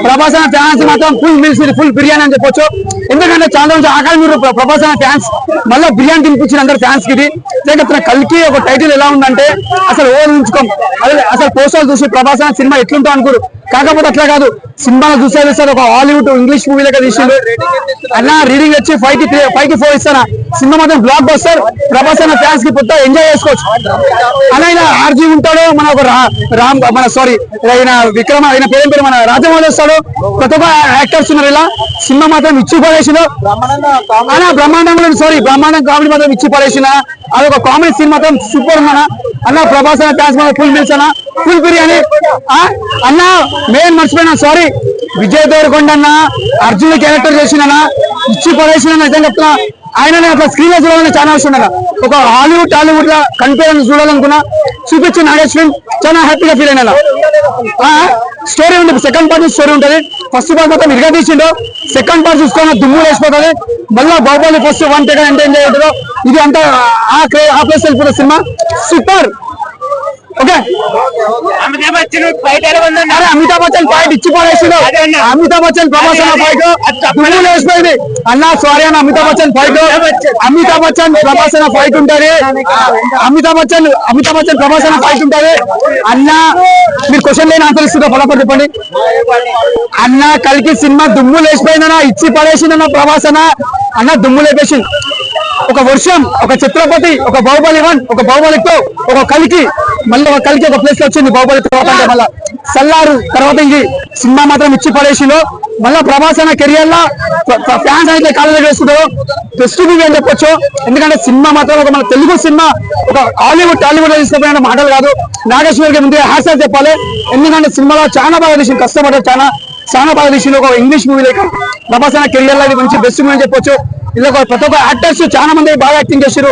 ప్రభాస్ అన్న ఫ్యాన్స్ మాత్రం full meals full biryani అని చెప్పొచ్చు. ఎందుకంటే చాలా రోజు ఆకలి మీరు ప్రభాస్ అన్న ఫ్యాన్స్ మళ్ళీ బిర్యానీ తినిపించిన అందరు ఫ్యాన్స్ కి. కల్కి ఒక టైటిల్ ఎలా ఉందంటే అసలు ఊహించుకోం. అసలు పోస్టర్ చూసి ప్రభాస్ అన్న సినిమా ఎట్లుంటా అనుకోరు. కాకపోతే అట్లా కాదు, సినిమాలో చూసే ఒక హాలీవుడ్ ఇంగ్లీష్ మూవీ లెక్క తీసిండు అన్న. రీడింగ్ వచ్చి 5-4 ఇస్తానా. సినిమా మాత్రం బ్లాక్ బస్టర్. ప్రభాస్ అన్న ఫ్యాన్స్ కి పొద్దు ఎంజాయ్ చేసుకోవచ్చు అలా. ఆయన ఆర్జీ ఉంటాడు, మన ఒక మన సారీ ఆయన విక్రమ, ఆయన పేరు మన రాజమౌళి వస్తాడు. ప్రతి ఒక్క యాక్టర్స్ ఉన్నారు. ఇలా సినిమా మాత్రం ఇచ్చి పడేసిన బ్రహ్మాండం సారీ బ్రహ్మాండం కామెడీ మాత్రం ఇచ్చి పడేసిన. అదొక కామెడీ సీన్ మాత్రం సూపర్ ఉందన్న. అన్న ప్రభాస్ అన్న ఫ్యాన్స్ మాత్రం ఫుల్ మీల్స్ అన్న, ఫుల్ బిర్యానీ అన్న. మెయిన్ మర్చిపోయినా సారీ, విజయ్ దేవరకొండ అన్న అర్జున్ క్యారెక్టర్ చేసిన ఇచ్చి పడేసిన. నిజంగా చెప్తున్నా, ఆయన అట్లా స్క్రీన్ లో చూడాలని చాలా అవసరం కదా. ఒక హాలీవుడ్ టాలీవుడ్ లా కంపేర్ చూడాలనుకున్నా చూపించి నాగేశ్వరం చాలా హ్యాపీగా ఫీల్ అయినా. స్టోరీ ఉంది, సెకండ్ పార్ట్ స్టోరీ ఉంటుంది. ఫస్ట్ పార్ట్ మొత్తం ఇరుగా తీసిండు, సెకండ్ పార్ట్ చూసుకున్న దుమ్ము వేసిపోతుంది. మళ్ళీ బాహుబలి ఫస్ట్ 1 టెక్ అంటే ఎంజాయ్ అవుతుందో ఇది అంతా ఆ ప్లేస్ వెళ్ళిపోతుంది. Cinema super. Okay, Amitabh Bachchan fight ఇచ్చి పడేసిండు. అమితాబ్ బచ్చన్ ప్రభాస్ అన్న ఫైట్ దుమ్ము వేసిపోయింది అన్న. సారీ అన్న, అమితాబ్ బచ్చన్ ఫైట్ ప్రభాస్ అన్న ఫైట్ ఉంటది. అమితాబ్ బచ్చన్ ప్రభాస్ అన్న ఫైట్ ఉంటది అన్న. మీరు క్వశ్చన్ లేని ఆన్సర్ ఇస్తుందా ఫటాఫట్ చెప్పండి అన్న. కలికి సినిమా దుమ్ము లేచిపోయిందన్న, ఇచ్చి పడేసిందన్న ప్రభాస్ అన్న దుమ్ము లేపేసింది. ఒక వర్షం, ఒక ఛత్రపతి, ఒక బాహుబలి 1, ఒక బాహుబలి 2, ఒక కలికి, మళ్ళీ ఒక కలికి ఒక ప్లేస్ లో వచ్చింది బాహుబలి తర్వాత. మళ్ళీ సల్లారు తర్వాత ఇది సినిమా మాత్రం ఇచ్చి పడేసిండు. మళ్ళీ ప్రభాస్ అన్న కెరియర్ లో ఫ్యాన్స్ అయితే కాలేజ్ వేసుకుంటారు. బెస్ట్ మూవీ అని చెప్పొచ్చు. ఎందుకంటే సినిమా మాత్రం ఒక మన తెలుగు సినిమా ఒక హాలీవుడ్ టాలీవుడ్ తీసుకుపోయిన మాటలు కాదు. నాగేశ్వరికి ముందుగా హ్యాట్స్ ఆఫ్ చెప్పాలి. ఎందుకంటే సినిమాలో చాలా బాగా తీసింది, కష్టపడ్డారు, చాలా బాగా తీసింది. ఒక ఇంగ్లీష్ మూవీ లేక ప్రభాస్ అన్న కెరియర్ లో మంచి బెస్ట్ మూవీ అని చెప్పొచ్చు. ఇలా ప్రతి ఒక్క యాక్టర్స్ చాలా మంది బాగా యాక్టింగ్ చేశారు.